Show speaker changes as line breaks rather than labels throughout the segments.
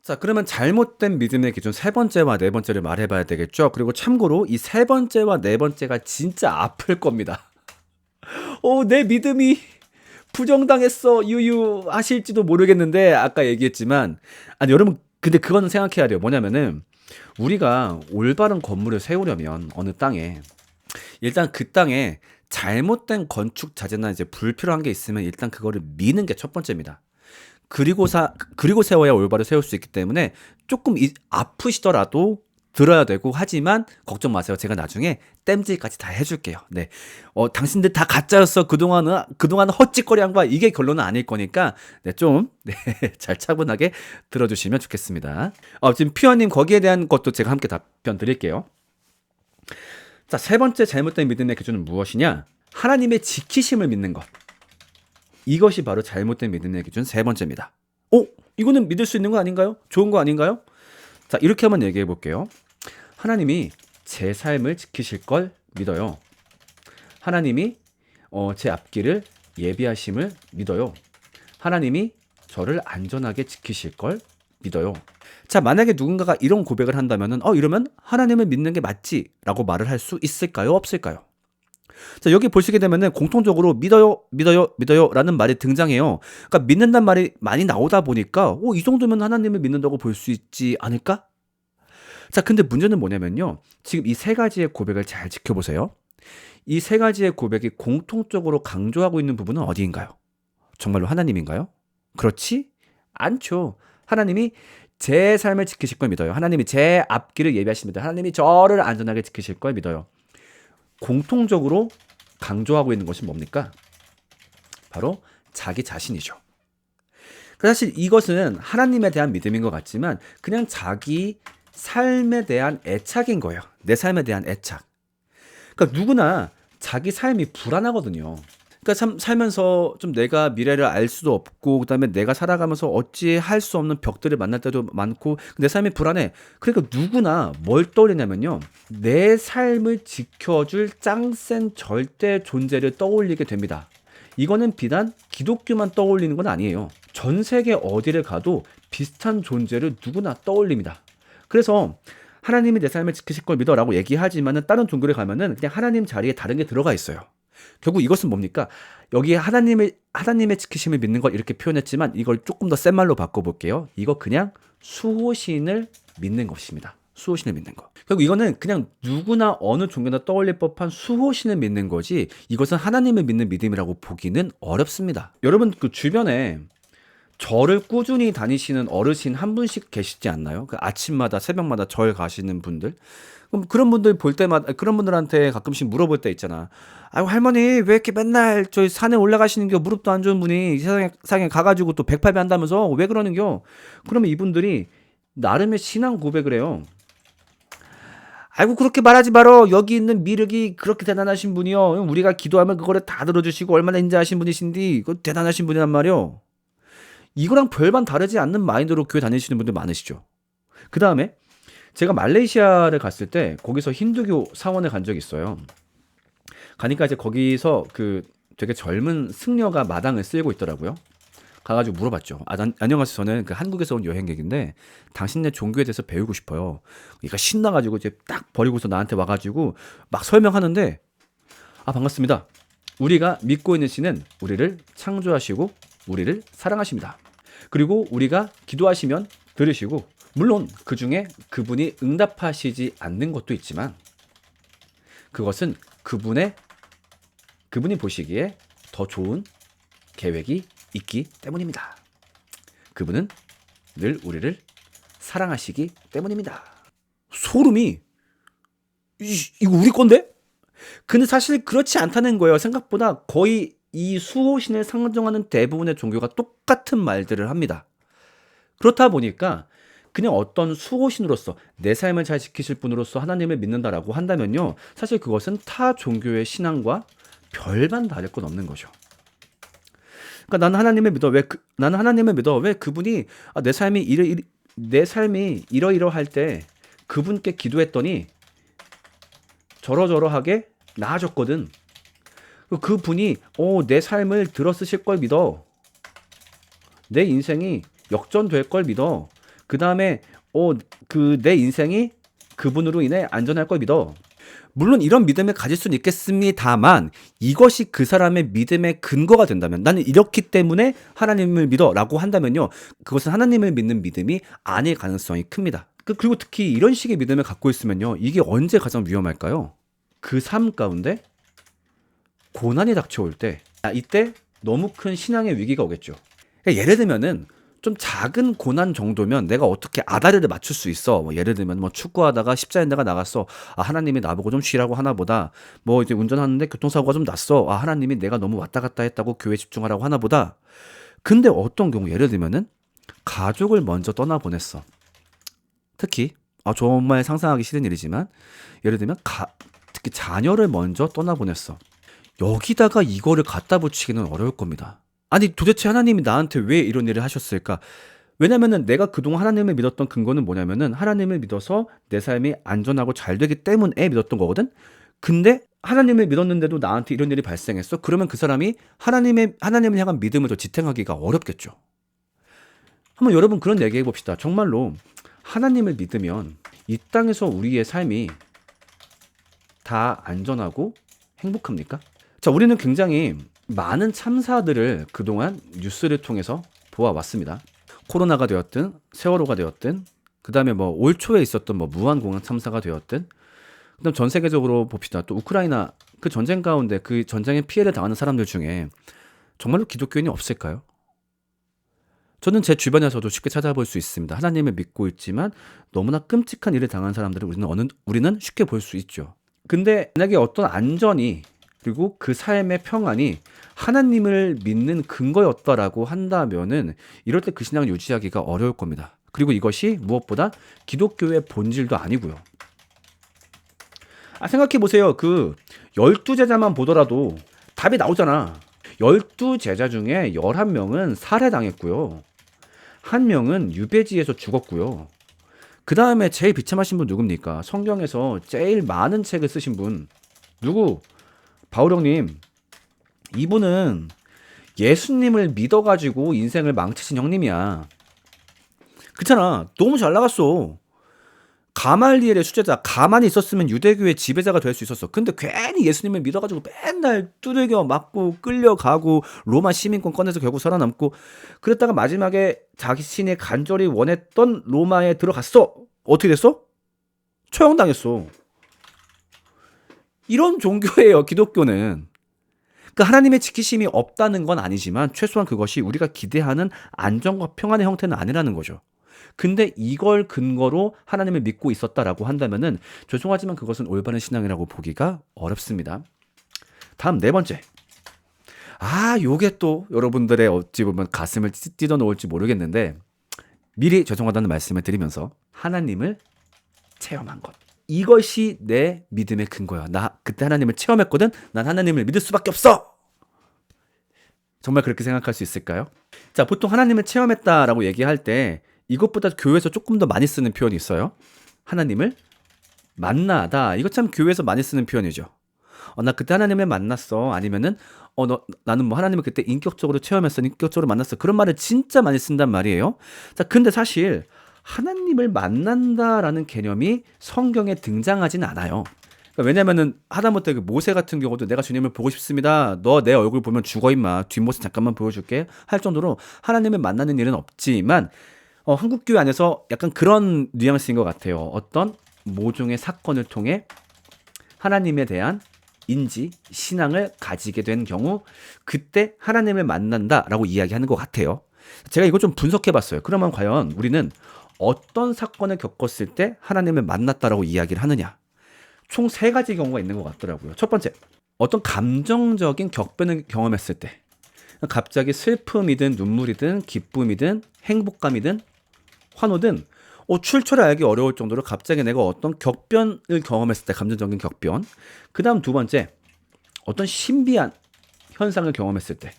자, 그러면 잘못된 믿음의 기준 세 번째와 네 번째를 말해봐야 되겠죠. 그리고 참고로 이 세 번째와 네 번째가 진짜 아플 겁니다. 내 믿음이 부정당했어 유유하실지도 모르겠는데 아까 얘기했지만, 아니 여러분, 근데 그거는 생각해야 돼요. 뭐냐면은 우리가 올바른 건물을 세우려면 어느 땅에, 일단 그 땅에 잘못된 건축 자재나 이제 불필요한 게 있으면 일단 그거를 미는 게 첫 번째입니다. 그리고 세워야 올바로 세울 수 있기 때문에 조금 아프시더라도 들어야 되고, 하지만 걱정 마세요. 제가 나중에 땜질까지 다 해줄게요. 네. 당신들 다 가짜였어. 그동안 헛짓거리한 거야. 이게 결론은 아닐 거니까, 네, 좀, 네, 잘 차분하게 들어주시면 좋겠습니다. 지금 피어님 거기에 대한 것도 제가 함께 답변 드릴게요. 자, 세 번째 잘못된 믿음의 기준은 무엇이냐? 하나님의 지키심을 믿는 것. 이것이 바로 잘못된 믿음의 기준 세 번째입니다. 이거는 믿을 수 있는 거 아닌가요? 좋은 거 아닌가요? 자, 이렇게 한번 얘기해 볼게요. 하나님이 제 삶을 지키실 걸 믿어요. 하나님이 제 앞길을 예비하심을 믿어요. 하나님이 저를 안전하게 지키실 걸 믿어요. 자, 만약에 누군가가 이런 고백을 한다면은 이러면 하나님을 믿는 게 맞지? 라고 말을 할 수 있을까요? 없을까요? 자, 여기 보시게 되면은 공통적으로 믿어요, 믿어요, 믿어요 라는 말이 등장해요. 그러니까 믿는다는 말이 많이 나오다 보니까 이 정도면 하나님을 믿는다고 볼 수 있지 않을까? 자, 근데 문제는 뭐냐면요. 지금 이 세 가지의 고백을 잘 지켜보세요. 이 세 가지의 고백이 공통적으로 강조하고 있는 부분은 어디인가요? 정말로 하나님인가요? 그렇지 않죠. 하나님이 제 삶을 지키실 걸 믿어요. 하나님이 제 앞길을 예비하십니다. 하나님이 저를 안전하게 지키실 걸 믿어요. 공통적으로 강조하고 있는 것이 뭡니까? 바로 자기 자신이죠. 사실 이것은 하나님에 대한 믿음인 것 같지만 그냥 자기 삶에 대한 애착인 거예요. 내 삶에 대한 애착. 그러니까 누구나 자기 삶이 불안하거든요. 그러니까 살면서 좀 내가 미래를 알 수도 없고, 그다음에 내가 살아가면서 어찌 할 수 없는 벽들을 만날 때도 많고, 내 삶이 불안해. 그러니까 누구나 뭘 떠올리냐면요, 내 삶을 지켜줄 짱센 절대 존재를 떠올리게 됩니다. 이거는 비단 기독교만 떠올리는 건 아니에요. 전 세계 어디를 가도 비슷한 존재를 누구나 떠올립니다. 그래서 하나님이 내 삶을 지키실 걸 믿어라고 얘기하지만은 다른 종교를 가면은 그냥 하나님 자리에 다른 게 들어가 있어요. 결국 이것은 뭡니까? 여기 하나님의 지키심을 믿는 걸 이렇게 표현했지만 이걸 조금 더 센 말로 바꿔볼게요. 이거 그냥 수호신을 믿는 것입니다. 수호신을 믿는 거. 결국 이거는 그냥 누구나 어느 종교나 떠올릴 법한 수호신을 믿는 거지, 이것은 하나님을 믿는 믿음이라고 보기는 어렵습니다. 여러분, 그 주변에 절을 꾸준히 다니시는 어르신 한 분씩 계시지 않나요? 그 아침마다 새벽마다 절 가시는 분들. 그럼 그런 분들 볼 때마다, 그런 분들한테 가끔씩 물어볼 때 있잖아. 아이고 할머니 왜 이렇게 맨날 저희 산에 올라가시는 겨? 무릎도 안 좋은 분이 이 세상에 가가지고 또 108배 한다면서 왜 그러는겨? 그러면 이분들이 나름의 신앙 고백을 해요. 아이고 그렇게 말하지 말어. 여기 있는 미륵이 그렇게 대단하신 분이요. 우리가 기도하면 그거를 다 들어주시고 얼마나 인자하신 분이신디, 그 대단하신 분이란 말이요. 이거랑 별반 다르지 않는 마인드로 교회 다니시는 분들 많으시죠. 그 다음에 제가 말레이시아를 갔을 때 거기서 힌두교 사원에 간 적이 있어요. 가니까 이제 거기서 그 되게 젊은 승려가 마당을 쓸고 있더라고요. 가가지고 물어봤죠. 안녕하세요. 저는 그 한국에서 온 여행객인데 당신네 종교에 대해서 배우고 싶어요. 그러니까 신나가지고 이제 딱 버리고서 나한테 와가지고 막 설명하는데, 반갑습니다. 우리가 믿고 있는 신은 우리를 창조하시고 우리를 사랑하십니다. 그리고 우리가 기도하시면 들으시고, 물론 그 중에 그분이 응답하시지 않는 것도 있지만 그것은 그분이 보시기에 더 좋은 계획이 있기 때문입니다. 그분은 늘 우리를 사랑하시기 때문입니다. 소름이, 이거 우리 건데? 근데 사실 그렇지 않다는 거예요. 생각보다 거의 이 수호신을 상정하는 대부분의 종교가 똑같은 말들을 합니다. 그렇다 보니까 그냥 어떤 수호신으로서 내 삶을 잘 지키실 분으로서 하나님을 믿는다라고 한다면요, 사실 그것은 타 종교의 신앙과 별반 다를 건 없는 거죠. 그러니까 나는 하나님을 믿어. 왜 그분이 내 삶이 이러이러할 때 그분께 기도했더니 저러저러하게 나아졌거든. 그분이 내 삶을 들어 쓰실 걸 믿어. 내 인생이 역전될 걸 믿어. 그 다음에 그 내 인생이 그분으로 인해 안전할 걸 믿어. 물론 이런 믿음을 가질 수는 있겠습니다만 이것이 그 사람의 믿음의 근거가 된다면, 나는 이렇기 때문에 하나님을 믿어라고 한다면요, 그것은 하나님을 믿는 믿음이 아닐 가능성이 큽니다. 그리고 특히 이런 식의 믿음을 갖고 있으면요, 이게 언제 가장 위험할까요? 그 삶 가운데 고난이 닥쳐올 때, 이때 너무 큰 신앙의 위기가 오겠죠. 그러니까 예를 들면은 좀 작은 고난 정도면 내가 어떻게 아다리를 맞출 수 있어. 뭐 예를 들면 뭐 축구하다가 십자인대가 나갔어. 아, 하나님이 나보고 좀 쉬라고 하나 보다. 뭐 이제 운전하는데 교통사고가 좀 났어. 아, 하나님이 내가 너무 왔다 갔다 했다고 교회 집중하라고 하나 보다. 근데 어떤 경우, 예를 들면은 가족을 먼저 떠나보냈어. 특히 정말 상상하기 싫은 일이지만, 예를 들면 특히 자녀를 먼저 떠나보냈어. 여기다가 이거를 갖다 붙이기는 어려울 겁니다. 아니, 도대체 하나님이 나한테 왜 이런 일을 하셨을까? 왜냐면은 내가 그동안 하나님을 믿었던 근거는 뭐냐면은 하나님을 믿어서 내 삶이 안전하고 잘 되기 때문에 믿었던 거거든? 근데 하나님을 믿었는데도 나한테 이런 일이 발생했어? 그러면 그 사람이 하나님을 향한 믿음을 더 지탱하기가 어렵겠죠. 한번 여러분 그런 얘기 해봅시다. 정말로 하나님을 믿으면 이 땅에서 우리의 삶이 다 안전하고 행복합니까? 자, 우리는 굉장히 많은 참사들을 그동안 뉴스를 통해서 보아왔습니다. 코로나가 되었든 세월호가 되었든, 그 다음에 뭐 올 초에 있었던 뭐 무한공항 참사가 되었든, 그다음 전 세계적으로 봅시다. 또 우크라이나 그 전쟁 가운데 그 전쟁의 피해를 당하는 사람들 중에 정말로 기독교인이 없을까요? 저는 제 주변에서도 쉽게 찾아볼 수 있습니다. 하나님을 믿고 있지만 너무나 끔찍한 일을 당한 사람들을 우리는 쉽게 볼 수 있죠. 근데 만약에 어떤 안전이, 그리고 그 삶의 평안이 하나님을 믿는 근거였다라고 한다면은 이럴 때 그 신앙을 유지하기가 어려울 겁니다. 그리고 이것이 무엇보다 기독교의 본질도 아니고요. 생각해 보세요. 그 12제자만 보더라도 답이 나오잖아. 12제자 중에 11명은 살해당했고요. 1명은 유배지에서 죽었고요. 그 다음에 제일 비참하신 분 누굽니까? 성경에서 제일 많은 책을 쓰신 분 누구? 바울 형님. 이분은 예수님을 믿어가지고 인생을 망치신 형님이야. 그렇잖아. 너무 잘 나갔어. 가말리엘의 수제자, 가만히 있었으면 유대교의 지배자가 될 수 있었어. 근데 괜히 예수님을 믿어가지고 맨날 두들겨 맞고 끌려가고 로마 시민권 꺼내서 결국 살아남고, 그랬다가 마지막에 자신이 간절히 원했던 로마에 들어갔어. 어떻게 됐어? 처형당했어. 이런 종교예요, 기독교는. 그러니까 하나님의 지키심이 없다는 건 아니지만 최소한 그것이 우리가 기대하는 안정과 평안의 형태는 아니라는 거죠. 근데 이걸 근거로 하나님을 믿고 있었다라고 한다면은 죄송하지만 그것은 올바른 신앙이라고 보기가 어렵습니다. 다음 네 번째. 요게 또 여러분들의 어찌 보면 가슴을 찢어 놓을지 모르겠는데, 미리 죄송하다는 말씀을 드리면서 하나님을 체험한 것. 이것이 내 믿음의 근거야. 나 그때 하나님을 체험했거든. 난 하나님을 믿을 수밖에 없어. 정말 그렇게 생각할 수 있을까요? 자, 보통 하나님을 체험했다라고 얘기할 때 이것보다 교회에서 조금 더 많이 쓰는 표현이 있어요. 하나님을 만나다. 이거 참 교회에서 많이 쓰는 표현이죠. 나 그때 하나님을 만났어. 아니면은 나는 뭐 하나님을 그때 인격적으로 체험했어. 인격적으로 만났어. 그런 말을 진짜 많이 쓴단 말이에요. 자, 근데 사실 하나님을 만난다라는 개념이 성경에 등장하진 않아요. 그러니까 왜냐면은 하다못해 그 모세 같은 경우도 내가 주님을 보고 싶습니다. 너 내 얼굴 보면 죽어 임마. 뒷모습 잠깐만 보여줄게. 할 정도로 하나님을 만나는 일은 없지만 한국 교회 안에서 약간 그런 뉘앙스인 것 같아요. 어떤 모종의 사건을 통해 하나님에 대한 인지, 신앙을 가지게 된 경우 그때 하나님을 만난다라고 이야기하는 것 같아요. 제가 이거 좀 분석해봤어요. 그러면 과연 우리는 어떤 사건을 겪었을 때 하나님을 만났다라고 이야기를 하느냐? 총 3가지 경우가 있는 것 같더라고요. 첫 번째, 어떤 감정적인 격변을 경험했을 때, 갑자기 슬픔이든 눈물이든 기쁨이든 행복감이든 환호든 출처를 알기 어려울 정도로 갑자기 내가 어떤 격변을 경험했을 때, 감정적인 격변. 그 다음 두 번째, 어떤 신비한 현상을 경험했을 때,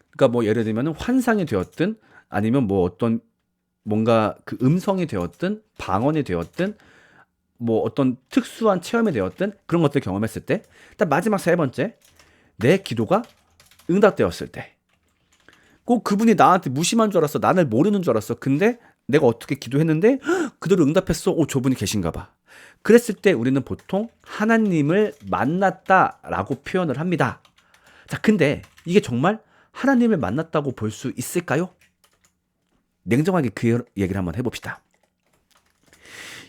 그러니까 뭐 예를 들면 환상이 되었든 아니면 뭐 어떤 뭔가 그 음성이 되었든 방언이 되었든 뭐 어떤 특수한 체험이 되었든 그런 것들을 경험했을 때. 일단 마지막 3번째, 내 기도가 응답되었을 때. 꼭 그분이 나한테 무심한 줄 알았어. 나를 모르는 줄 알았어. 근데 내가 어떻게 기도했는데 그대로 응답했어. 저분이 계신가 봐. 그랬을 때 우리는 보통 하나님을 만났다라고 표현을 합니다. 자, 근데 이게 정말 하나님을 만났다고 볼 수 있을까요? 냉정하게 그 얘기를 한번 해봅시다.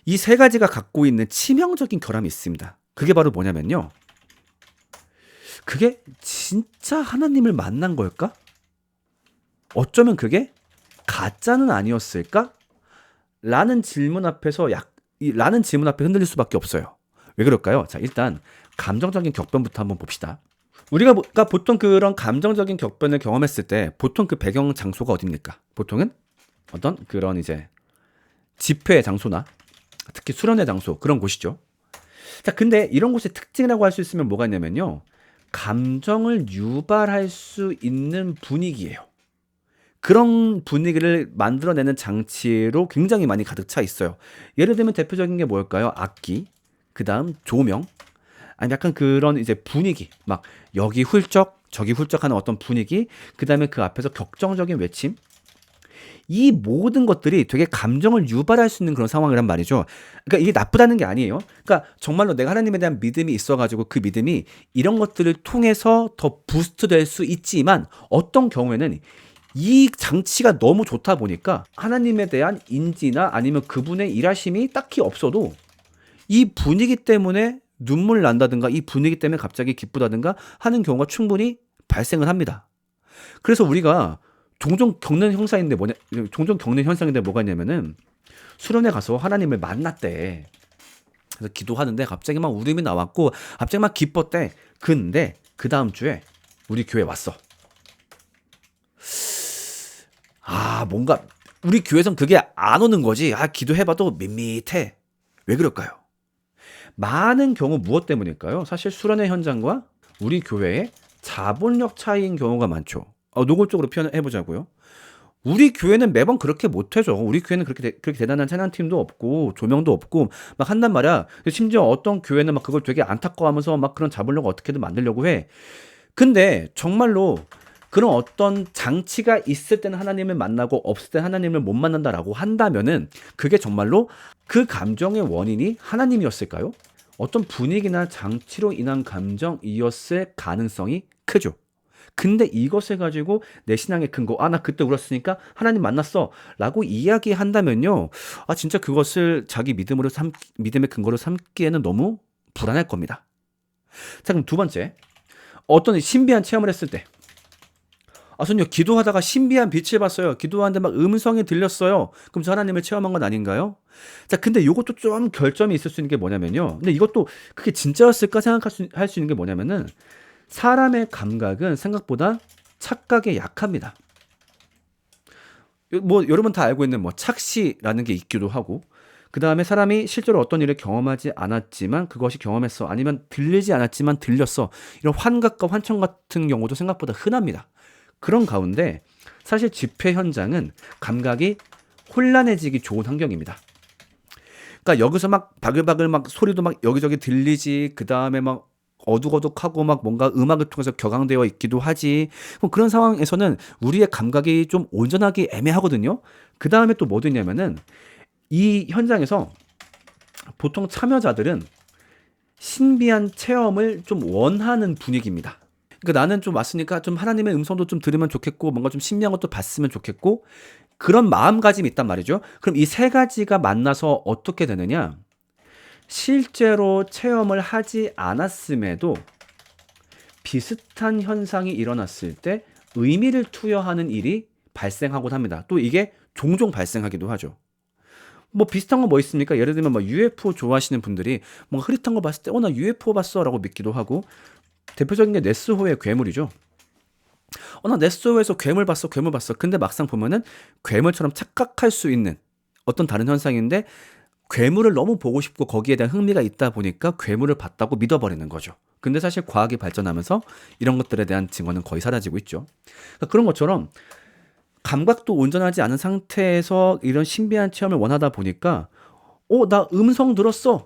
이 세 가지가 갖고 있는 치명적인 결함이 있습니다. 그게 바로 뭐냐면요. 그게 진짜 하나님을 만난 걸까? 어쩌면 그게 가짜는 아니었을까? 라는 질문 앞에 흔들릴 수밖에 없어요. 왜 그럴까요? 자, 일단 감정적인 격변부터 한번 봅시다. 우리가 보통 그런 감정적인 격변을 경험했을 때 보통 그 배경 장소가 어딥니까? 보통은 어떤 그런 이제 집회 장소나 특히 수련회 장소 그런 곳이죠. 자, 근데 이런 곳의 특징이라고 할 수 있으면 뭐가 있냐면요. 감정을 유발할 수 있는 분위기예요. 그런 분위기를 만들어내는 장치로 굉장히 많이 가득 차 있어요. 예를 들면 대표적인 게 뭘까요? 악기, 그 다음 조명, 아니 약간 그런 이제 분위기, 막 여기 훌쩍 저기 훌쩍하는 어떤 분위기, 그 다음에 그 앞에서 격정적인 외침, 이 모든 것들이 되게 감정을 유발할 수 있는 그런 상황이란 말이죠. 그러니까 이게 나쁘다는 게 아니에요. 그러니까 정말로 내가 하나님에 대한 믿음이 있어가지고 그 믿음이 이런 것들을 통해서 더 부스트 될 수 있지만 어떤 경우에는 이 장치가 너무 좋다 보니까 하나님에 대한 인지나 아니면 그분의 일하심이 딱히 없어도 이 분위기 때문에 눈물 난다든가 이 분위기 때문에 갑자기 기쁘다든가 하는 경우가 충분히 발생을 합니다. 그래서 우리가 종종 겪는 현상인데 뭐가 있냐면은 수련회 가서 하나님을 만났대. 그래서 기도하는데 갑자기 막 울음이 나왔고 갑자기 막 기뻤대. 근데 그 다음 주에 우리 교회 왔어. 뭔가 우리 교회에선 그게 안 오는 거지. 기도해봐도 밋밋해. 왜 그럴까요? 많은 경우 무엇 때문일까요? 사실 수련회 현장과 우리 교회의 자본력 차이인 경우가 많죠. 노골적으로 표현해보자고요. 우리 교회는 매번 그렇게 못하죠. 우리 교회는 그렇게 대단한 찬양팀도 없고 조명도 없고 막 한단 말이야. 심지어 어떤 교회는 막 그걸 되게 안타까워하면서 막 그런 자본력을 어떻게든 만들려고 해. 근데 정말로 그런 어떤 장치가 있을 때는 하나님을 만나고 없을 때는 하나님을 못 만난다라고 한다면은 그게 정말로 그 감정의 원인이 하나님이었을까요? 어떤 분위기나 장치로 인한 감정이었을 가능성이 크죠. 근데 이것을 가지고 내 신앙의 근거, 나 그때 울었으니까 하나님 만났어 라고 이야기한다면요. 진짜 그것을 자기 믿음의 근거로 삼기에는 너무 불안할 겁니다. 자, 그럼 두 번째. 어떤 신비한 체험을 했을 때. 선생님, 기도하다가 신비한 빛을 봤어요. 기도하는데 막 음성이 들렸어요. 그럼 저 하나님을 체험한 건 아닌가요? 자, 근데 이것도 좀 결점이 있을 수 있는 게 뭐냐면요. 근데 이것도 그게 진짜였을까 할 수 있는 게 뭐냐면은 사람의 감각은 생각보다 착각에 약합니다. 여러분 다 알고 있는 착시라는 게 있기도 하고, 그 다음에 사람이 실제로 어떤 일을 경험하지 않았지만 그것이 경험했어. 아니면 들리지 않았지만 들렸어. 이런 환각과 환청 같은 경우도 생각보다 흔합니다. 그런 가운데 사실 집회 현장은 감각이 혼란해지기 좋은 환경입니다. 그러니까 여기서 막 바글바글 막 소리도 막 여기저기 들리지, 그 다음에 막 어둑어둑하고 막 뭔가 음악을 통해서 격앙되어 있기도 하지. 그런 상황에서는 우리의 감각이 좀 온전하기 애매하거든요. 그 다음에 또 뭐도 있냐면은 이 현장에서 보통 참여자들은 신비한 체험을 좀 원하는 분위기입니다. 그러니까 나는 좀 왔으니까 좀 하나님의 음성도 좀 들으면 좋겠고 뭔가 좀 신비한 것도 봤으면 좋겠고 그런 마음가짐이 있단 말이죠. 그럼 이 세 가지가 만나서 어떻게 되느냐? 실제로 체험을 하지 않았음에도 비슷한 현상이 일어났을 때 의미를 투여하는 일이 발생하곤 합니다. 또 이게 종종 발생하기도 하죠. 비슷한 거 뭐 있습니까? 예를 들면 UFO 좋아하시는 분들이 뭔가 흐릿한 거 봤을 때 나 UFO 봤어 라고 믿기도 하고, 대표적인 게 네스호의 괴물이죠. 나 네스호에서 괴물 봤어. 근데 막상 보면은 괴물처럼 착각할 수 있는 어떤 다른 현상인데 괴물을 너무 보고 싶고 거기에 대한 흥미가 있다 보니까 괴물을 봤다고 믿어버리는 거죠. 근데 사실 과학이 발전하면서 이런 것들에 대한 증거는 거의 사라지고 있죠. 그러니까 그런 것처럼 감각도 온전하지 않은 상태에서 이런 신비한 체험을 원하다 보니까 나 음성 들었어.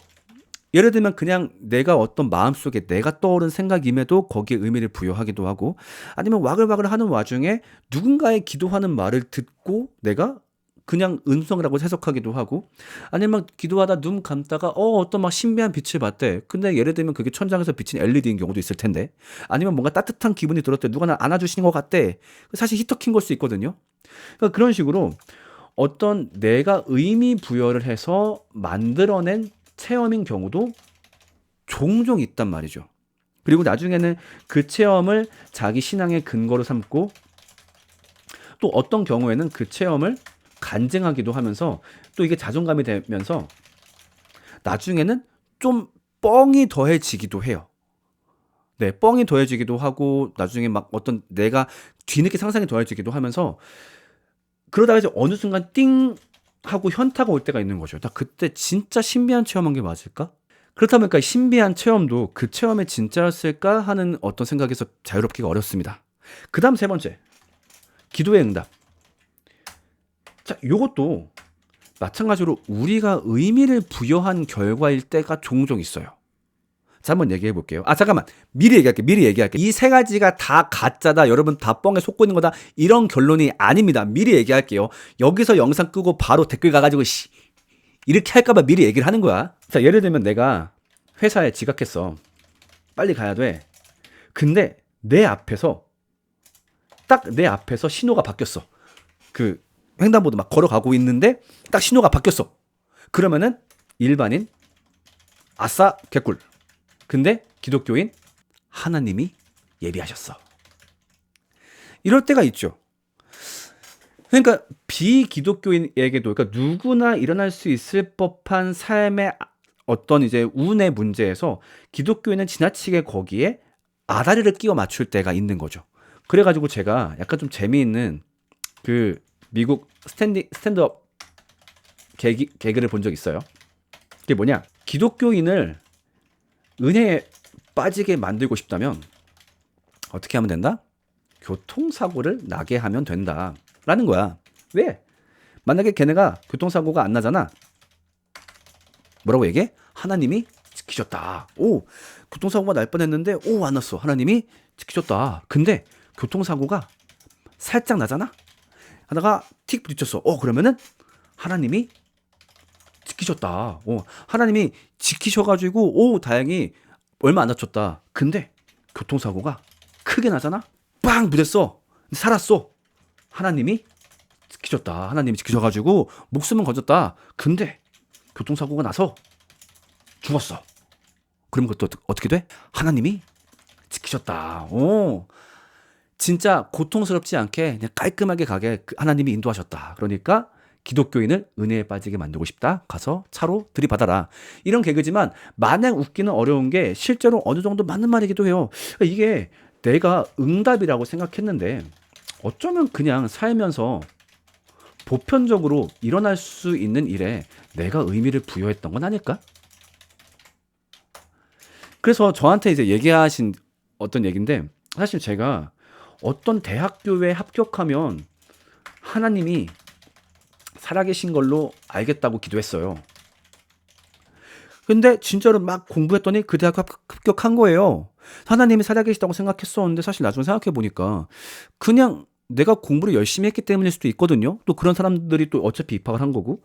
예를 들면 그냥 내가 어떤 마음속에 내가 떠오른 생각임에도 거기에 의미를 부여하기도 하고, 아니면 와글와글 하는 와중에 누군가의 기도하는 말을 듣고 내가 그냥 은성이라고 해석하기도 하고, 아니면 기도하다 눈 감다가 어떤 막 신비한 빛을 봤대. 근데 예를 들면 그게 천장에서 비친 LED인 경우도 있을 텐데, 아니면 뭔가 따뜻한 기분이 들었대. 누가 날 안아주시는 것 같대. 사실 히터 킨 걸 수 있거든요. 그러니까 그런 식으로 어떤 내가 의미 부여를 해서 만들어낸 체험인 경우도 종종 있단 말이죠. 그리고 나중에는 그 체험을 자기 신앙의 근거로 삼고, 또 어떤 경우에는 그 체험을 간증하기도 하면서 또 이게 자존감이 되면서 나중에는 좀 뻥이 더해지기도 해요. 네, 뻥이 더해지기도 하고 나중에 막 어떤 내가 뒤늦게 상상이 더해지기도 하면서, 그러다가 이제 어느 순간 띵 하고 현타가 올 때가 있는 거죠. 나 그때 진짜 신비한 체험한 게 맞을까? 그렇다 보니까 신비한 체험도 그 체험이 진짜였을까 하는 어떤 생각에서 자유롭기가 어렵습니다. 그 다음 세 번째, 기도의 응답. 자, 요것도 마찬가지로 우리가 의미를 부여한 결과일 때가 종종 있어요. 자, 한번 얘기해 볼게요. 잠깐만. 미리 얘기할게. 이 세 가지가 다 가짜다. 여러분 다 뻥에 속고 있는 거다. 이런 결론이 아닙니다. 미리 얘기할게요. 여기서 영상 끄고 바로 댓글 가가지고 이렇게 할까봐 미리 얘기를 하는 거야. 자, 예를 들면 내가 회사에 지각했어. 빨리 가야 돼. 근데 딱 내 앞에서 신호가 바뀌었어. 그 횡단보도 막 걸어가고 있는데 딱 신호가 바뀌었어. 그러면은 일반인 아싸 개꿀. 근데 기독교인 하나님이 예비하셨어. 이럴 때가 있죠. 그러니까 비기독교인에게도, 그러니까 누구나 일어날 수 있을 법한 삶의 어떤 이제 운의 문제에서 기독교인은 지나치게 거기에 아다리를 끼워 맞출 때가 있는 거죠. 그래가지고 제가 약간 좀 재미있는 그 미국 스탠드업 개그를 본 적 있어요. 그게 뭐냐? 기독교인을 은혜에 빠지게 만들고 싶다면 어떻게 하면 된다? 교통사고를 나게 하면 된다 라는 거야. 왜? 만약에 걔네가 교통사고가 안 나잖아. 뭐라고 얘기해? 하나님이 지키셨다. 오, 교통사고가 날 뻔했는데 안 났어. 하나님이 지키셨다. 근데 교통사고가 살짝 나잖아. 하다가 틱 부딪혔어. 그러면은 하나님이 지키셨다. 하나님이 지키셔가지고 다행히 얼마 안 다쳤다. 근데 교통사고가 크게 나잖아. 빵 부딪혔어. 살았어. 하나님이 지키셨다. 하나님이 지키셔가지고 목숨은 건졌다. 근데 교통사고가 나서 죽었어. 그럼 그것도 어떻게 돼? 하나님이 지키셨다. 진짜 고통스럽지 않게 그냥 깔끔하게 가게 하나님이 인도하셨다. 그러니까 기독교인을 은혜에 빠지게 만들고 싶다. 가서 차로 들이받아라. 이런 개그지만 마냥 웃기는 어려운 게 실제로 어느 정도 맞는 말이기도 해요. 이게 내가 응답이라고 생각했는데 어쩌면 그냥 살면서 보편적으로 일어날 수 있는 일에 내가 의미를 부여했던 건 아닐까? 그래서 저한테 이제 얘기하신 어떤 얘기인데, 사실 제가 어떤 대학교에 합격하면 하나님이 살아계신 걸로 알겠다고 기도했어요. 근데 진짜로 막 공부했더니 그 대학 합격한 거예요. 하나님이 살아계시다고 생각했었는데 사실 나중에 생각해보니까 그냥 내가 공부를 열심히 했기 때문일 수도 있거든요. 또 그런 사람들이 또 어차피 입학을 한 거고.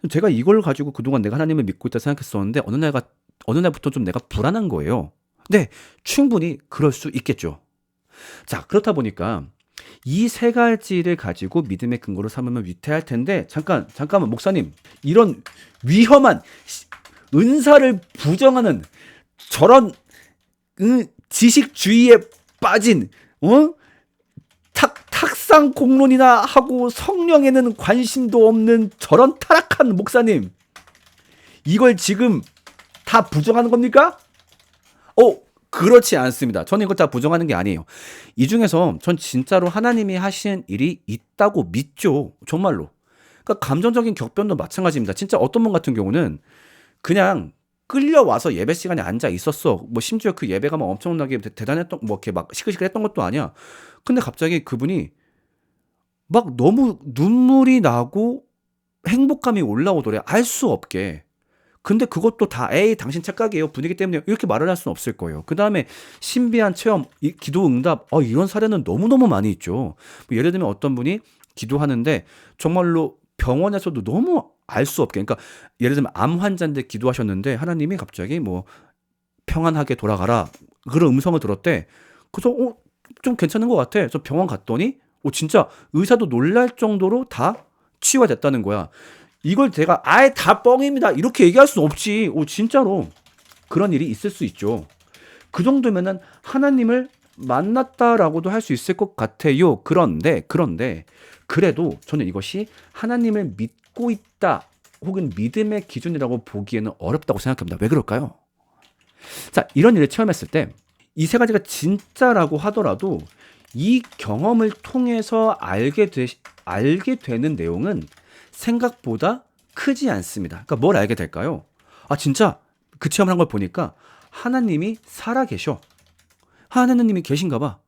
제가 이걸 가지고 그동안 내가 하나님을 믿고 있다 생각했었는데 어느 날부터 좀 내가 불안한 거예요. 네, 충분히 그럴 수 있겠죠. 자, 그렇다 보니까 이 세 가지를 가지고 믿음의 근거로 삼으면 위태할 텐데, 잠깐만 목사님, 이런 위험한 은사를 부정하는 저런 지식주의에 빠진 탁상 공론이나 하고 성령에는 관심도 없는 저런 타락한 목사님, 이걸 지금 다 부정하는 겁니까? 그렇지 않습니다. 저는 이거 다 부정하는 게 아니에요. 이 중에서 전 진짜로 하나님이 하신 일이 있다고 믿죠. 정말로. 그러니까 감정적인 격변도 마찬가지입니다. 진짜 어떤 분 같은 경우는 그냥 끌려와서 예배 시간에 앉아 있었어. 뭐 심지어 그 예배가 막 엄청나게 대단했던, 뭐 이렇게 막 시끌시끌했던 것도 아니야. 근데 갑자기 그분이 막 너무 눈물이 나고 행복감이 올라오더래. 알 수 없게. 근데 그것도 다 에이 당신 착각이에요. 분위기 때문에 이렇게 말을 할 수는 없을 거예요. 그 다음에 신비한 체험, 기도 응답, 이런 사례는 너무너무 많이 있죠. 뭐 예를 들면 어떤 분이 기도하는데 정말로 병원에서도 너무 알 수 없게, 그러니까 예를 들면 암 환자인데 기도하셨는데 하나님이 갑자기 뭐 평안하게 돌아가라 그런 음성을 들었대. 그래서 좀 괜찮은 것 같아. 그래서 병원 갔더니 진짜 의사도 놀랄 정도로 다 치유가 됐다는 거야. 이걸 제가 아예 다 뻥입니다 이렇게 얘기할 수는 없지. 진짜로 그런 일이 있을 수 있죠. 그 정도면은 하나님을 만났다라고도 할 수 있을 것 같아요. 그런데 그래도 저는 이것이 하나님을 믿고 있다 혹은 믿음의 기준이라고 보기에는 어렵다고 생각합니다. 왜 그럴까요? 자, 이런 일을 체험했을 때 이 세 가지가 진짜라고 하더라도 이 경험을 통해서 알게 되는 내용은 생각보다 크지 않습니다. 그러니까 뭘 알게 될까요? 진짜 그 체험을 한 걸 보니까 하나님이 살아계셔. 하나님이 계신가 봐.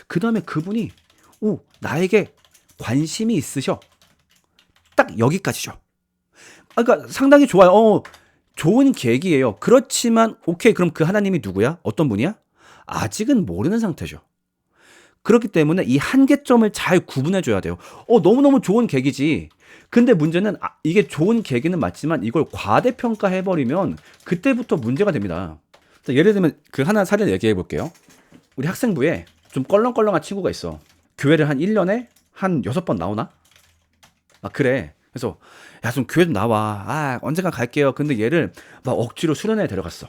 그 다음에 그분이 나에게 관심이 있으셔. 딱 여기까지죠. 그러니까 상당히 좋아요. 좋은 계기예요. 그렇지만 오케이, 그럼 그 하나님이 누구야? 어떤 분이야? 아직은 모르는 상태죠. 그렇기 때문에 이 한계점을 잘 구분해 줘야 돼요. 너무너무 좋은 계기지. 근데 문제는 이게 좋은 계기는 맞지만 이걸 과대평가해 버리면 그때부터 문제가 됩니다. 자, 예를 들면 그 하나 사례를 얘기해 볼게요. 우리 학생부에 좀 껄렁껄렁한 친구가 있어. 교회를 한 1년에 한 6번 나오나? 그래. 그래서 야, 좀 교회 좀 나와. 언젠가 갈게요. 근데 얘를 막 억지로 수련회에 데려갔어.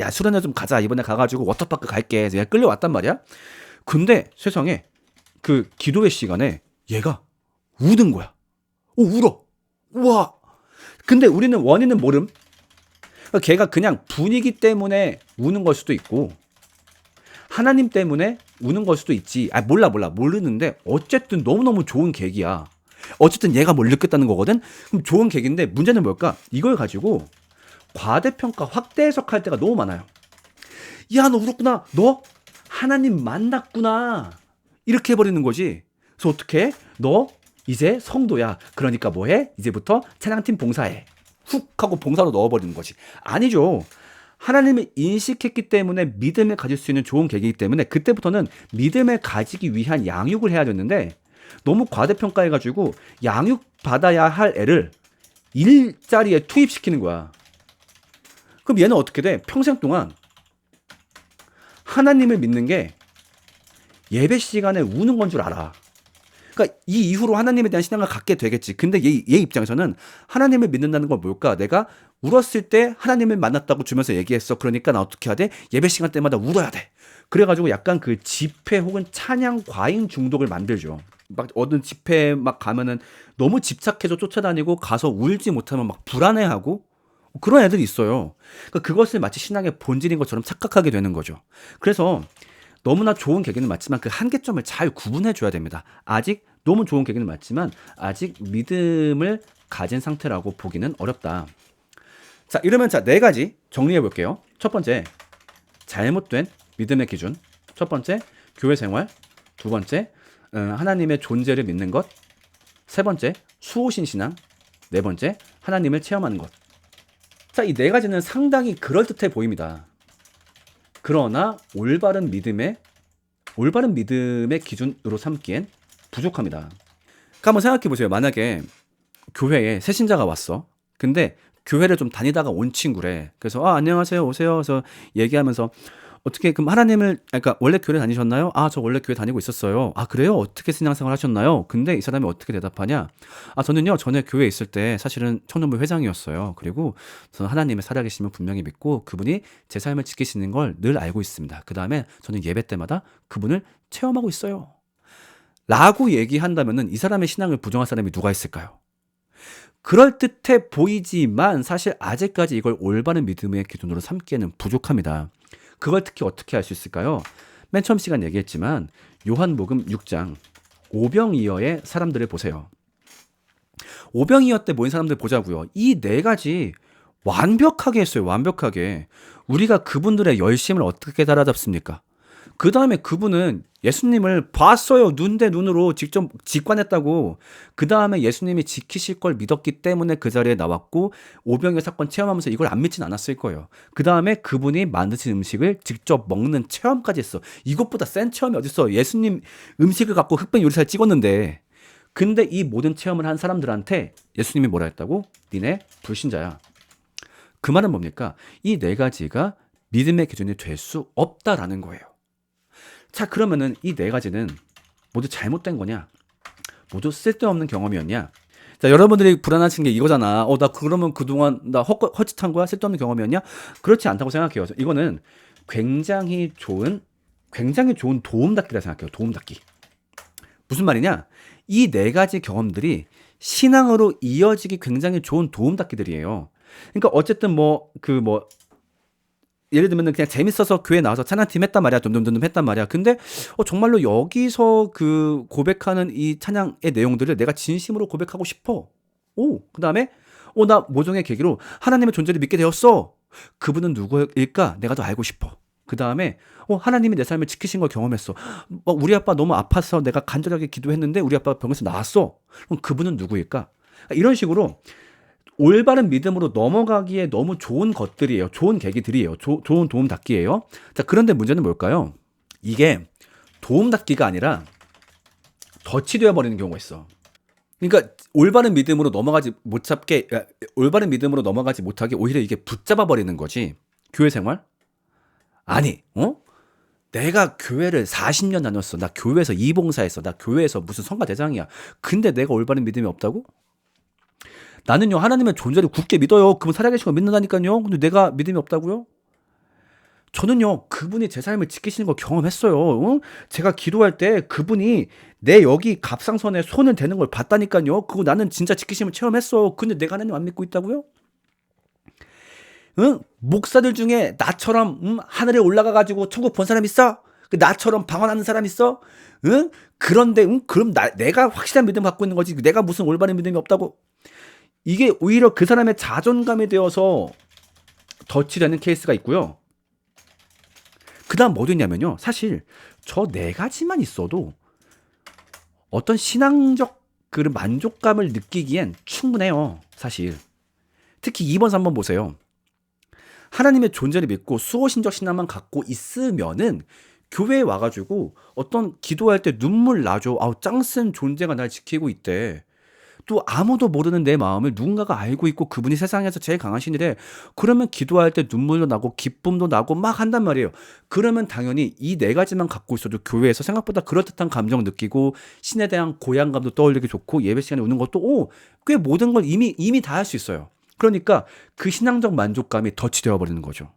야, 수련회 좀 가자. 이번에 가가지고 워터파크 갈게. 그래서 얘가 끌려왔단 말이야. 근데 세상에 그 기도회 시간에 얘가 우는 거야. 울어. 우와. 근데 우리는 원인은 모름. 그러니까 걔가 그냥 분위기 때문에 우는 걸 수도 있고 하나님 때문에 우는 걸 수도 있지. 몰라. 모르는데 어쨌든 너무너무 좋은 계기야. 어쨌든 얘가 뭘 느꼈다는 거거든. 그럼 좋은 계기인데 문제는 뭘까? 이걸 가지고 과대평가, 확대 해석할 때가 너무 많아요. 야, 너 울었구나. 너 하나님 만났구나. 이렇게 해버리는 거지. 그래서 어떻게 해? 너 이제 성도야. 그러니까 뭐해? 이제부터 찬양팀 봉사해. 훅 하고 봉사로 넣어버리는 거지. 아니죠. 하나님을 인식했기 때문에 믿음을 가질 수 있는 좋은 계기이기 때문에 그때부터는 믿음을 가지기 위한 양육을 해야 되는데 너무 과대평가해가지고 양육받아야 할 애를 일자리에 투입시키는 거야. 그럼 얘는 어떻게 돼? 평생 동안 하나님을 믿는 게 예배 시간에 우는 건 줄 알아. 그러니까 이 이후로 하나님에 대한 신앙을 갖게 되겠지. 근데 얘 입장에서는 하나님을 믿는다는 건 뭘까? 내가 울었을 때 하나님을 만났다고 주면서 얘기했어. 그러니까 나 어떻게 해야 돼? 예배 시간 때마다 울어야 돼. 그래가지고 약간 그 집회 혹은 찬양 과잉 중독을 만들죠. 막 어떤 집회 막 가면은 너무 집착해서 쫓아다니고 가서 울지 못하면 막 불안해하고 그런 애들이 있어요. 그러니까 그것을 마치 신앙의 본질인 것처럼 착각하게 되는 거죠. 그래서 너무나 좋은 계기는 맞지만 그 한계점을 잘 구분해 줘야 됩니다. 아직 너무 좋은 계기는 맞지만 아직 믿음을 가진 상태라고 보기는 어렵다. 자, 이러면 네 가지 정리해 볼게요. 첫 번째, 잘못된 믿음의 기준. 첫 번째, 교회 생활. 두 번째, 하나님의 존재를 믿는 것. 세 번째, 수호신 신앙. 네 번째, 하나님을 체험하는 것. 자, 이 네 가지는 상당히 그럴듯해 보입니다. 그러나 올바른 믿음의 기준으로 삼기엔 부족합니다. 그러니까 한번 생각해 보세요. 만약에 교회에 새 신자가 왔어. 근데 교회를 좀 다니다가 온 친구래. 그래서 안녕하세요, 오세요. 그래서 얘기하면서 어떻게 그럼 하나님을, 그러니까 원래 교회 다니셨나요? 저 원래 교회 다니고 있었어요. 그래요? 어떻게 신앙생활 하셨나요? 근데 이 사람이 어떻게 대답하냐? 저는요 전에 교회에 있을 때 사실은 청년부 회장이었어요. 그리고 저는 하나님의 살아계심을 분명히 믿고 그분이 제 삶을 지키시는 걸 늘 알고 있습니다. 그 다음에 저는 예배 때마다 그분을 체험하고 있어요. 라고 얘기한다면은 이 사람의 신앙을 부정할 사람이 누가 있을까요? 그럴듯해 보이지만 사실 아직까지 이걸 올바른 믿음의 기준으로 삼기에는 부족합니다. 그걸 특히 어떻게 할 수 있을까요? 맨 처음 시간 얘기했지만 요한복음 6장 오병이어의 사람들을 보세요. 오병이어 때 모인 사람들 보자고요. 이 네 가지 완벽하게 했어요. 완벽하게. 우리가 그분들의 열심을 어떻게 따라잡습니까? 그 다음에 그분은 예수님을 봤어요. 눈 대 눈으로 직접 직관했다고. 그 다음에 예수님이 지키실 걸 믿었기 때문에 그 자리에 나왔고 오병이어 사건 체험하면서 이걸 안 믿진 않았을 거예요. 그 다음에 그분이 만드신 음식을 직접 먹는 체험까지 했어. 이것보다 센 체험이 어딨어. 예수님 음식을 갖고 흑백 요리사를 찍었는데 근데 이 모든 체험을 한 사람들한테 예수님이 뭐라 했다고? 니네 불신자야. 그 말은 뭡니까? 이 네 가지가 믿음의 기준이 될 수 없다라는 거예요. 자, 그러면은 이 네 가지는 모두 잘못된 거냐? 모두 쓸데없는 경험이었냐? 자, 여러분들이 불안하신 게 이거잖아. 나 그러면 그동안 나 헛짓한 거야? 쓸데없는 경험이었냐? 그렇지 않다고 생각해요. 이거는 굉장히 좋은 도움닫기라 생각해요. 도움닫기. 무슨 말이냐? 이 네 가지 경험들이 신앙으로 이어지기 굉장히 좋은 도움닫기들이에요. 그러니까 어쨌든 예를 들면 그냥 재밌어서 교회 나와서 찬양팀 했단 말이야. 둠둠둠 했단 말이야. 근데 정말로 여기서 그 고백하는 이 찬양의 내용들을 내가 진심으로 고백하고 싶어. 그다음에 나 모종의 계기로 하나님의 존재를 믿게 되었어. 그분은 누구일까? 내가 더 알고 싶어. 그다음에 하나님이 내 삶을 지키신 걸 경험했어. 우리 아빠 너무 아파서 내가 간절하게 기도했는데 우리 아빠가 병에서 나았어. 그럼 그분은 누구일까? 이런 식으로 올바른 믿음으로 넘어가기에 너무 좋은 것들이에요. 좋은 계기들이에요. 좋은 도움 닫기예요. 자, 그런데 문제는 뭘까요? 이게 도움 닫기가 아니라 덫이 되어 버리는 경우가 있어. 그러니까 올바른 믿음으로 넘어가지 못하게 오히려 이게 붙잡아 버리는 거지. 교회 생활? 아니, 내가 교회를 40년 다녔어. 나 교회에서 이봉사했어. 나 교회에서 무슨 성가 대장이야. 근데 내가 올바른 믿음이 없다고? 나는요, 하나님의 존재를 굳게 믿어요. 그분 살아계신 걸 믿는다니까요. 근데 내가 믿음이 없다고요? 저는요, 그분이 제 삶을 지키시는 걸 경험했어요. 제가 기도할 때 그분이 내 여기 갑상선에 손을 대는 걸 봤다니까요. 그거 나는 진짜 지키심을 체험했어. 근데 내가 하나님 안 믿고 있다고요? 목사들 중에 나처럼 하늘에 올라가가지고 천국 본 사람 있어? 나처럼 방언하는 사람 있어? 그런데 그럼 내가 확실한 믿음 갖고 있는 거지. 내가 무슨 올바른 믿음이 없다고? 이게 오히려 그 사람의 자존감이 되어서 덫이 되는 케이스가 있고요. 그 다음 뭐도 있냐면요. 사실 저 네 가지만 있어도 어떤 신앙적 그런 만족감을 느끼기엔 충분해요. 사실. 특히 2번, 3번 보세요. 하나님의 존재를 믿고 수호신적 신앙만 갖고 있으면은 교회에 와가지고 어떤 기도할 때 눈물 나죠. 짱쓴 존재가 날 지키고 있대. 또 아무도 모르는 내 마음을 누군가가 알고 있고 그분이 세상에서 제일 강하신 이래. 그러면 기도할 때 눈물도 나고 기쁨도 나고 막 한단 말이에요. 그러면 당연히 이 네 가지만 갖고 있어도 교회에서 생각보다 그럴듯한 감정 느끼고 신에 대한 고향감도 떠올리기 좋고 예배 시간에 우는 것도 꽤 모든 걸 이미 다 할 수 있어요. 그러니까 그 신앙적 만족감이 덫이 되어버리는 거죠.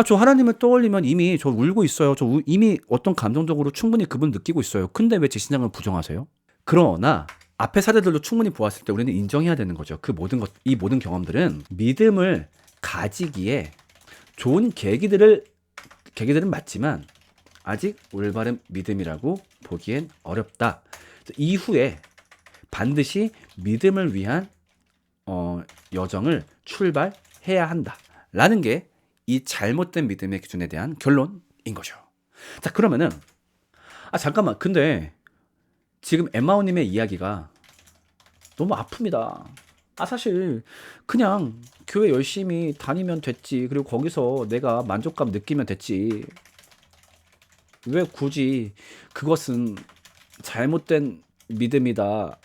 저 하나님을 떠올리면 이미 저 울고 있어요. 이미 어떤 감정적으로 충분히 그분 느끼고 있어요. 근데 왜 제 신앙을 부정하세요? 그러나 앞에 사례들로 충분히 보았을 때 우리는 인정해야 되는 거죠. 이 모든 경험들은 믿음을 가지기에 좋은 계기들은 맞지만 아직 올바른 믿음이라고 보기엔 어렵다. 이후에 반드시 믿음을 위한 여정을 출발해야 한다라는 게 이 잘못된 믿음의 기준에 대한 결론인 거죠. 자, 그러면은 잠깐만. 근데 지금 엠마오님의 이야기가 너무 아픕니다. 사실 그냥 교회 열심히 다니면 됐지. 그리고 거기서 내가 만족감 느끼면 됐지. 왜 굳이 그것은 잘못된 믿음이다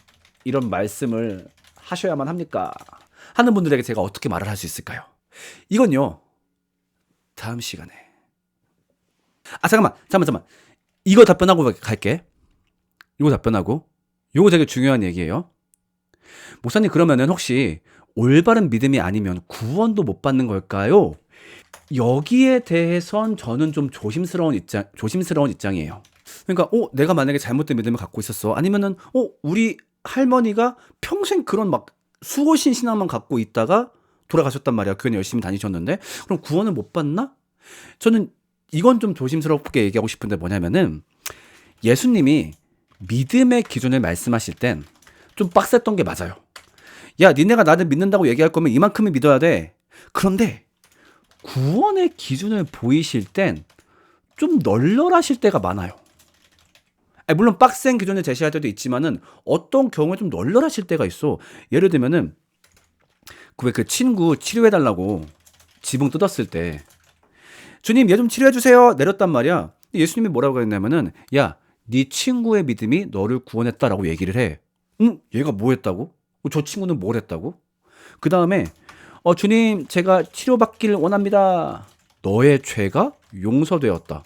이런 말씀을 하셔야만 합니까? 하는 분들에게 제가 어떻게 말을 할 수 있을까요? 이건요, 다음 시간에. 잠깐만. 이거 답변하고 갈게. 이거 되게 중요한 얘기예요. 목사님, 그러면은 혹시 올바른 믿음이 아니면 구원도 못 받는 걸까요? 여기에 대해선 저는 좀 조심스러운 입장이에요. 그러니까 내가 만약에 잘못된 믿음을 갖고 있었어. 아니면은 우리 할머니가 평생 그런 막 수호신 신앙만 갖고 있다가 돌아가셨단 말이야. 교회 열심히 다니셨는데. 그럼 구원을 못 받나? 저는 이건 좀 조심스럽게 얘기하고 싶은데 뭐냐면은 예수님이 믿음의 기준을 말씀하실 땐 좀 빡셌던 게 맞아요. 야, 니네가 나를 믿는다고 얘기할 거면 이만큼은 믿어야 돼. 그런데 구원의 기준을 보이실 땐 좀 널널하실 때가 많아요. 물론 빡센 기준을 제시할 때도 있지만은 어떤 경우에 좀 널널하실 때가 있어. 예를 들면은 그 친구 치료해달라고 지붕 뜯었을 때 주님, 얘 좀 치료해주세요 내렸단 말이야. 예수님이 뭐라고 했냐면은 야, 네 친구의 믿음이 너를 구원했다라고 얘기를 해. 얘가 뭐 했다고? 저 친구는 뭘 했다고? 그 다음에 주님 제가 치료받길 원합니다. 너의 죄가 용서되었다.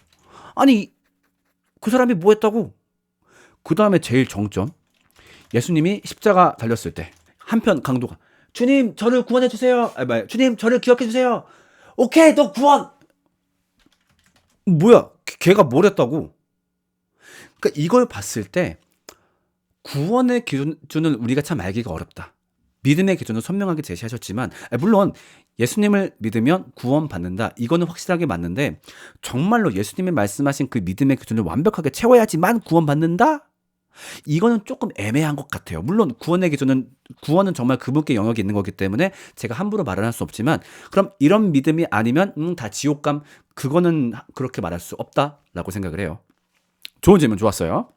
아니 그 사람이 뭐 했다고? 그 다음에 제일 정점. 예수님이 십자가 달렸을 때 한편 강도가 주님 저를 구원해 주세요. 주님 저를 기억해 주세요. 오케이 너 구원. 뭐야 걔가 뭘 했다고? 그러니까 이걸 봤을 때 구원의 기준을 우리가 참 알기가 어렵다. 믿음의 기준을 선명하게 제시하셨지만 물론 예수님을 믿으면 구원받는다. 이거는 확실하게 맞는데 정말로 예수님이 말씀하신 그 믿음의 기준을 완벽하게 채워야지만 구원받는다? 이거는 조금 애매한 것 같아요. 물론 구원은 정말 그분께 영역이 있는 거기 때문에 제가 함부로 말을 할 수 없지만 그럼 이런 믿음이 아니면 다 지옥감 그거는 그렇게 말할 수 없다라고 생각을 해요. 좋은 질문 좋았어요.